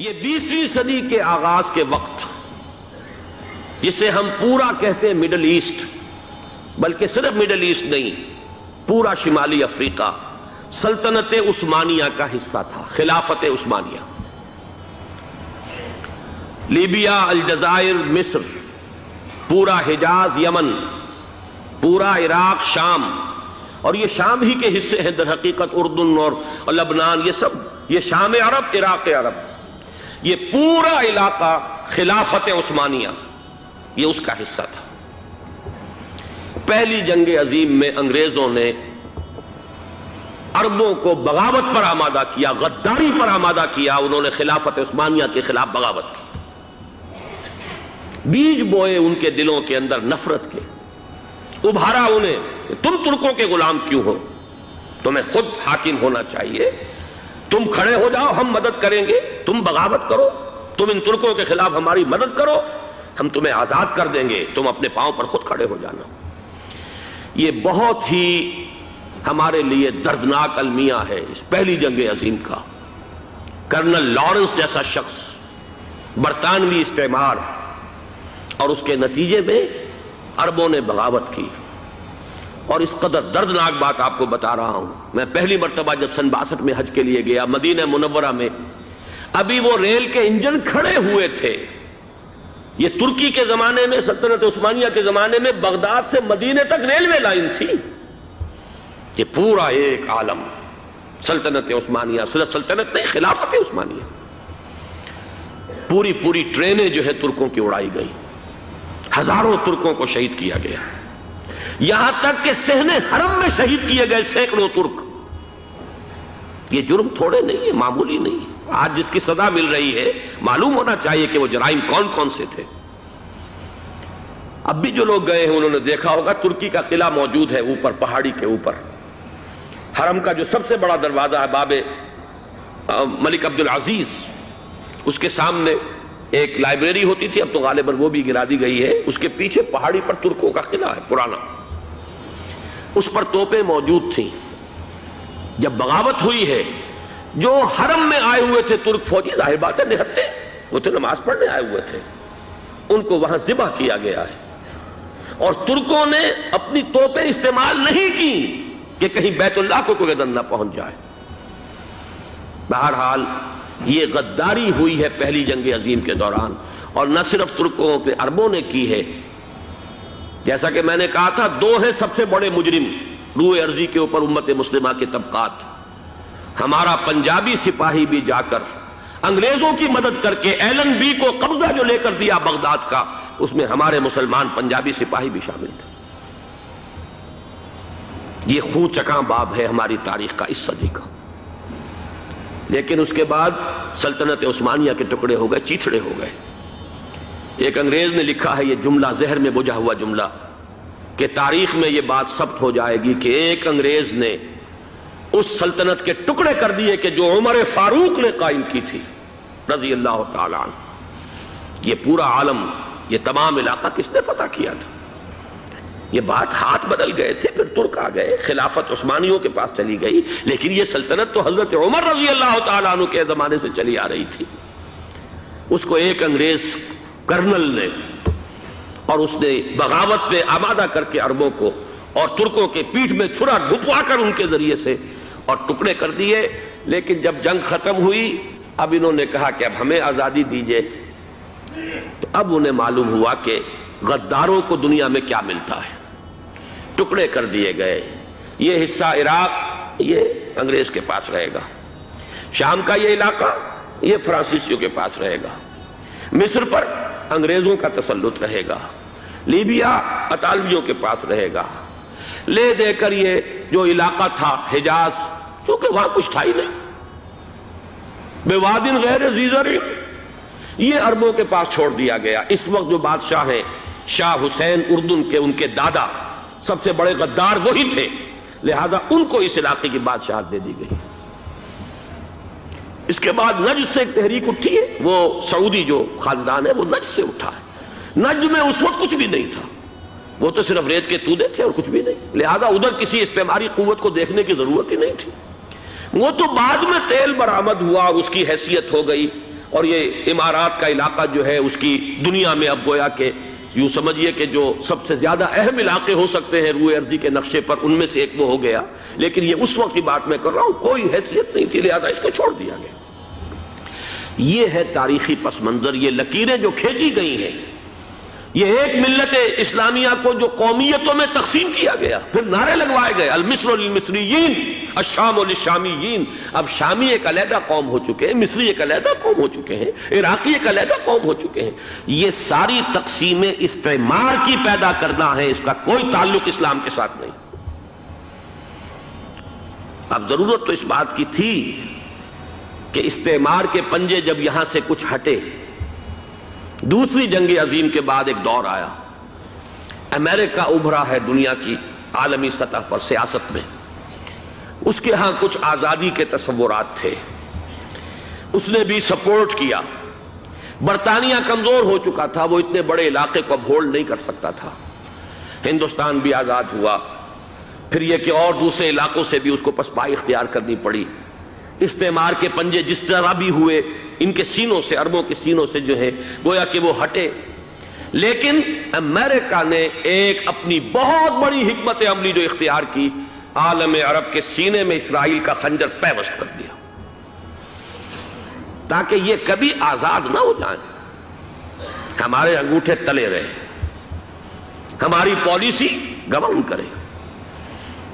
یہ 20ویں صدی کے آغاز کے وقت جسے ہم پورا کہتے ہیں مڈل ایسٹ، بلکہ صرف مڈل ایسٹ نہیں، پورا شمالی افریقہ سلطنت عثمانیہ کا حصہ تھا، خلافت عثمانیہ۔ لیبیا، الجزائر، مصر، پورا حجاز، یمن، پورا عراق، شام، اور یہ شام ہی کے حصے ہیں در حقیقت، اردن اور لبنان، یہ شام عرب، عراق عرب، یہ پورا علاقہ خلافت عثمانیہ یہ اس کا حصہ تھا۔ پہلی جنگ عظیم میں انگریزوں نے عربوں کو بغاوت پر آمادہ کیا، غداری پر آمادہ کیا، انہوں نے خلافت عثمانیہ کے خلاف بغاوت کی، بیج بوئے ان کے دلوں کے اندر نفرت کے، ابھارا انہیں کہ تم ترکوں کے غلام کیوں ہو، تمہیں خود حاکم ہونا چاہیے، تم کھڑے ہو جاؤ، ہم مدد کریں گے، تم بغاوت کرو، تم ان ترکوں کے خلاف ہماری مدد کرو، ہم تمہیں آزاد کر دیں گے، تم اپنے پاؤں پر خود کھڑے ہو جانا۔ یہ بہت ہی ہمارے لیے دردناک المیہ ہے اس پہلی جنگ عظیم کا۔ کرنل لارنس جیسا شخص، برطانوی استعمار، اور اس کے نتیجے میں عربوں نے بغاوت کی۔ اور اس قدر دردناک بات آپ کو بتا رہا ہوں، میں پہلی مرتبہ جب سن 62 میں حج کے لیے گیا مدینہ منورہ میں، ابھی وہ ریل کے انجن کھڑے ہوئے تھے۔ یہ ترکی کے زمانے میں، سلطنت عثمانیہ کے زمانے میں بغداد سے مدینے تک ریلوے لائن تھی۔ یہ پورا ایک عالم سلطنت عثمانیہ، صرف سلطنت نہیں، خلافت عثمانیہ، پوری ٹرینیں جو ہے ترکوں کی اڑائی گئی، ہزاروں ترکوں کو شہید کیا گیا، یہاں تک کہ صحن حرم میں شہید کیے گئے سینکڑوں ترک۔ یہ جرم تھوڑے نہیں ہے، معمولی نہیں ہے۔ آج جس کی سزا مل رہی ہے، معلوم ہونا چاہیے کہ وہ جرائم کون کون سے تھے۔ اب بھی جو لوگ گئے ہیں انہوں نے دیکھا ہوگا، ترکی کا قلعہ موجود ہے اوپر پہاڑی کے اوپر، حرم کا جو سب سے بڑا دروازہ ہے باب ملک عبدالعزیز، اس کے سامنے ایک لائبریری ہوتی تھی، اب تو غالباً وہ بھی گرا دی گئی ہے، اس کے پیچھے پہاڑی پر ترکوں کا قلعہ ہے پرانا، اس پر توپیں موجود تھیں۔ جب بغاوت ہوئی ہے، جو حرم میں آئے ہوئے تھے ترک فوجی، ظاہر بات ہے نہتے، وہ تو نماز پڑھنے آئے ہوئے تھے، ان کو وہاں ذبح کیا گیا ہے، اور ترکوں نے اپنی توپیں استعمال نہیں کی کہ کہیں بیت اللہ کو کوئی گدن نہ پہنچ جائے۔ بہرحال یہ غداری ہوئی ہے پہلی جنگ عظیم کے دوران، اور نہ صرف ترکوں پہ عربوں نے کی ہے۔ جیسا کہ میں نے کہا تھا، دو ہیں سب سے بڑے مجرم روئے ارضی کے اوپر امت مسلمہ کے طبقات۔ ہمارا پنجابی سپاہی بھی جا کر انگریزوں کی مدد کر کے ایلن بی کو قبضہ جو لے کر دیا بغداد کا، اس میں ہمارے مسلمان پنجابی سپاہی بھی شامل تھے۔ یہ خون چکاں باب ہے ہماری تاریخ کا اس صدی کا۔ لیکن اس کے بعد سلطنت عثمانیہ کے ٹکڑے ہو گئے، چیتھڑے ہو گئے۔ ایک انگریز نے لکھا ہے یہ جملہ، ذہن میں بجھا ہوا جملہ، کہ تاریخ میں یہ بات ثبت ہو جائے گی کہ ایک انگریز نے اس سلطنت کے ٹکڑے کر دیے کہ جو عمر فاروق نے قائم کی تھی رضی اللہ تعالیٰ عنہ۔ یہ پورا عالم، یہ تمام علاقہ کس نے فتح کیا تھا؟ یہ بات ہاتھ بدل گئے تھے، پھر ترک آ گئے، خلافت عثمانیوں کے پاس چلی گئی، لیکن یہ سلطنت تو حضرت عمر رضی اللہ تعالیٰ عنہ کے زمانے سے چلی آ رہی تھی۔ اس کو ایک انگریز کرنل نے، اور اس نے بغاوت پہ آمادہ کر کے عربوں کو اور ترکوں کے پیٹھ میں چھرا گھپوا کر ان کے ذریعے سے اور ٹکڑے کر دیے۔ لیکن جب جنگ ختم ہوئی، اب انہوں نے کہا کہ اب ہمیں آزادی دیجئے، تو اب انہیں معلوم ہوا کہ غداروں کو دنیا میں کیا ملتا ہے۔ ٹکڑے کر دیے گئے۔ یہ حصہ عراق یہ انگریز کے پاس رہے گا، شام کا یہ علاقہ یہ فرانسیسیوں کے پاس رہے گا، مصر پر انگریزوں کا تسلط رہے گا، لیبیا اطالویوں کے پاس رہے گا، لے دے کر یہ جو علاقہ تھا حجاز، چونکہ وہاں کچھ تھا ہی نہیں، بوادن غیر ذی زرع، یہ عربوں کے پاس چھوڑ دیا گیا۔ اس وقت جو بادشاہ ہیں، شاہ حسین اردن کے، ان کے دادا سب سے بڑے غدار وہی تھے، لہذا ان کو اس علاقے کی بادشاہت دے دی گئی۔ اس کے بعد نجد سے ایک تحریک اٹھی ہے، وہ سعودی جو خاندان ہے وہ نجد سے اٹھا ہے۔ نجد میں اس وقت کچھ بھی نہیں تھا، وہ تو صرف ریت کے تودے تھے اور کچھ بھی نہیں، لہذا ادھر کسی استعماری قوت کو دیکھنے کی ضرورت ہی نہیں تھی۔ وہ تو بعد میں تیل برآمد ہوا اور اس کی حیثیت ہو گئی، اور یہ امارات کا علاقہ جو ہے اس کی دنیا میں اب گویا کہ یوں سمجھیے کہ جو سب سے زیادہ اہم علاقے ہو سکتے ہیں روئے ارضی کے نقشے پر، ان میں سے ایک وہ ہو گیا. لیکن یہ اس وقت کی بات میں کر رہا ہوں، کوئی حیثیت نہیں تھی، لہذا اس کو چھوڑ دیا گیا. یہ ہے تاریخی پس منظر، یہ لکیریں جو کھینچی گئی ہیں. یہ ایک ملت اسلامیہ کو جو قومیتوں میں تقسیم کیا گیا، پھر نعرے لگوائے گئے المصر للمصریین الشام للشامیین. اب شامی ایک علیحدہ قوم ہو چکے ہیں، مصری ایک علیحدہ قوم ہو چکے ہیں، عراقی ایک علیحدہ قوم ہو چکے ہیں. یہ ساری تقسیمیں استعمار کی پیدا کرنا ہے، اس کا کوئی تعلق اسلام کے ساتھ نہیں. اب ضرورت تو اس بات کی تھی کہ استعمار کے پنجے جب یہاں سے کچھ ہٹے، دوسری جنگ عظیم کے بعد ایک دور آیا، امریکہ ابھرا ہے دنیا کی عالمی سطح پر سیاست میں. اس کے ہاں کچھ آزادی کے تصورات تھے، اس نے بھی سپورٹ کیا. برطانیہ کمزور ہو چکا تھا، وہ اتنے بڑے علاقے کو اب ہولڈ نہیں کر سکتا تھا. ہندوستان بھی آزاد ہوا، پھر یہ کہ اور دوسرے علاقوں سے بھی اس کو پسپائی اختیار کرنی پڑی. استعمار کے پنجے جس طرح بھی ہوئے، ان کے سینوں سے، عربوں کے سینوں سے جو ہے گویا کہ وہ ہٹے. لیکن امریکہ نے ایک اپنی بہت بڑی حکمت عملی جو اختیار کی، عالم عرب کے سینے میں اسرائیل کا خنجر پیوست کر دیا تاکہ یہ کبھی آزاد نہ ہو جائیں، ہمارے انگوٹھے تلے رہے، ہماری پالیسی گورن کرے.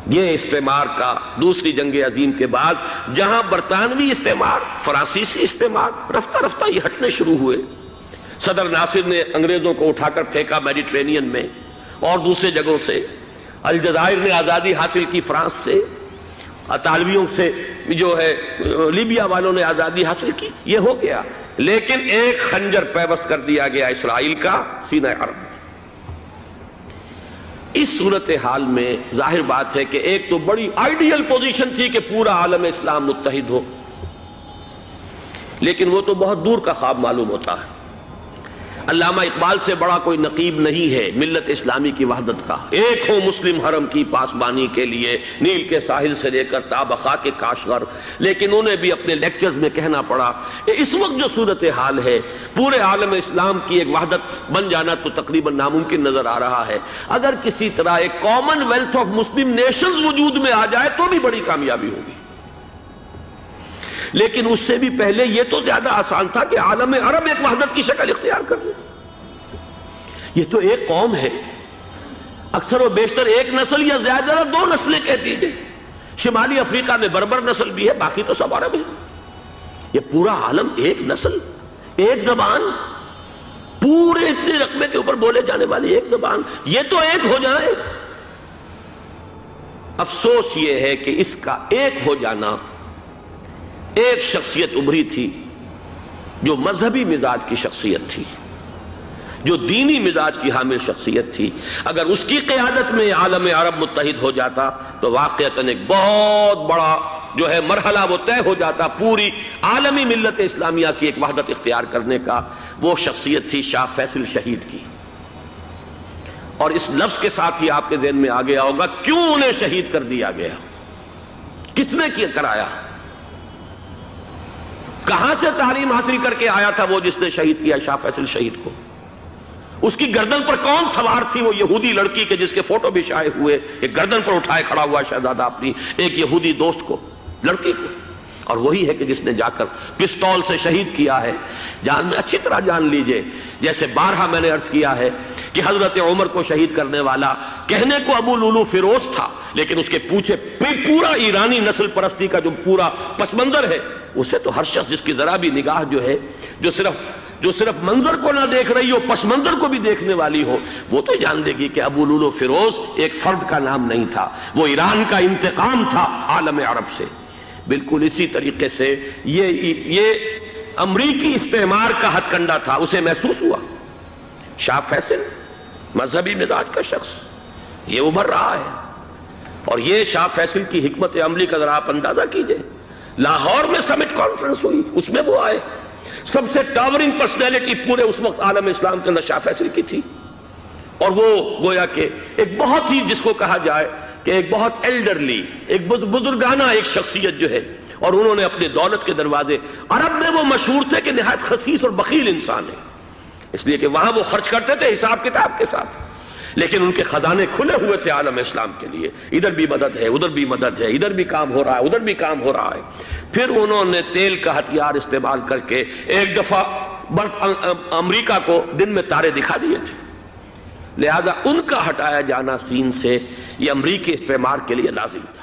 یہ استعمار کا دوسری جنگ عظیم کے بعد جہاں برطانوی استعمار، فرانسیسی استعمار رفتہ رفتہ یہ ہٹنے شروع ہوئے. صدر ناصر نے انگریزوں کو اٹھا کر پھینکا میڈیٹرینین میں اور دوسرے جگہوں سے. الجزائر نے آزادی حاصل کی فرانس سے، اطالویوں سے جو ہے لیبیا والوں نے آزادی حاصل کی. یہ ہو گیا، لیکن ایک خنجر پیوست کر دیا گیا اسرائیل کا سینہ عرب. اس صورتحال میں ظاہر بات ہے کہ ایک تو بڑی آئیڈیل پوزیشن تھی کہ پورا عالم اسلام متحد ہو، لیکن وہ تو بہت دور کا خواب معلوم ہوتا ہے. علامہ اقبال سے بڑا کوئی نقیب نہیں ہے ملت اسلامی کی وحدت کا. ایک ہو مسلم حرم کی پاسبانی کے لیے، نیل کے ساحل سے لے کر تا بخاک کاشغر. لیکن انہیں بھی اپنے لیکچرز میں کہنا پڑا کہ اس وقت جو صورتحال ہے، پورے عالم اسلام کی ایک وحدت بن جانا تو تقریباً ناممکن نظر آ رہا ہے. اگر کسی طرح ایک common wealth of Muslim nations وجود میں آ جائے تو بھی بڑی کامیابی ہوگی. لیکن اس سے بھی پہلے یہ تو زیادہ آسان تھا کہ عالم عرب ایک وحدت کی شکل اختیار کر لے. یہ تو ایک قوم ہے، اکثر و بیشتر ایک نسل یا زیادہ دو نسلیں کہہ دیجئے. شمالی افریقہ میں بربر نسل بھی ہے، باقی تو سب عرب ہے. یہ پورا عالم ایک نسل، ایک زبان، پورے اتنے رقبے کے اوپر بولے جانے والی ایک زبان، یہ تو ایک ہو جائے. افسوس یہ ہے کہ اس کا ایک ہو جانا، ایک شخصیت ابھری تھی جو مذہبی مزاج کی شخصیت تھی، جو دینی مزاج کی حامل شخصیت تھی. اگر اس کی قیادت میں عالم عرب متحد ہو جاتا تو واقعتاً ایک بہت بڑا جو ہے مرحلہ وہ طے ہو جاتا پوری عالمی ملت اسلامیہ کی ایک وحدت اختیار کرنے کا. وہ شخصیت تھی شاہ فیصل شہید کی. اور اس لفظ کے ساتھ ہی آپ کے ذہن میں آ گیا ہوگا کیوں انہیں شہید کر دیا گیا، کس نے کیا کرایا، کہاں سے تعلیم حاصل کر کے آیا تھا وہ جس نے شہید کیا شاہ فیصل شہید کو. اس کی گردن پر کون سوار تھی، وہ یہودی لڑکی کے جس کے فوٹو بھی شائع ہوئے، ایک گردن پر اٹھائے کھڑا ہوا شہزادہ اپنی ایک یہودی دوست کو، لڑکی کو. اور وہی ہے کہ جس نے جا کر پستول سے شہید کیا ہے. جان میں اچھی طرح جان لیجئے، جیسے بارہا میں نے عرض کیا ہے کہ حضرت عمر کو شہید کرنے والا کہنے کو ابو لولو فیروز تھا، لیکن اس کے پیچھے پورا ایرانی نسل پرستی کا جو پورا پس منظر ہے، اسے تو ہر شخص جس کی ذرا بھی نگاہ جو ہے جو صرف منظر کو نہ دیکھ رہی ہو، پس منظر کو بھی دیکھنے والی ہو، وہ تو جان دے گی کہ ابو لولو فیروز ایک فرد کا نام نہیں تھا، وہ ایران کا انتقام تھا عالم عرب سے. بالکل اسی طریقے سے یہ امریکی استعمار کا ہتھ کنڈا تھا، اسے محسوس ہوا. شاہ فیصل مذہبی مزاج کا شخص یہ ابھر رہا ہے، اور یہ شاہ فیصل کی حکمت عملی کا ذرا آپ اندازہ کیجئے. لاہور میں سمٹ کانفرنس ہوئی، اس میں وہ آئے، سب سے ٹاورنگ پرسنالٹی پورے اس وقت عالم اسلام کے اندر شاہ فیصل کی تھی. اور وہ گویا کہ ایک بہت ہی جس کو کہا جائے کہ ایک بہت ایلڈرلی، ایک بزرگانہ ایک شخصیت جو ہے، اور انہوں نے اپنی دولت کے دروازے، عرب میں وہ مشہور تھے کہ نہایت خسیس اور بخیل انسان ہے، اس لیے کہ وہاں وہ خرچ کرتے تھے حساب کتاب کے ساتھ، لیکن ان کے خزانے کھلے ہوئے تھے عالم اسلام کے لیے، ادھر بھی مدد ہے، ادھر بھی مدد ہے، ادھر بھی کام ہو رہا ہے، ادھر بھی کام ہو رہا ہے۔ پھر انہوں نے تیل کا ہتھیار استعمال کر کے ایک دفعہ امریکہ کو دن میں تارے دکھا دیے تھے، لہذا ان کا ہٹایا جانا سین سے یہ امریکی استعمار کے لیے لازم تھا۔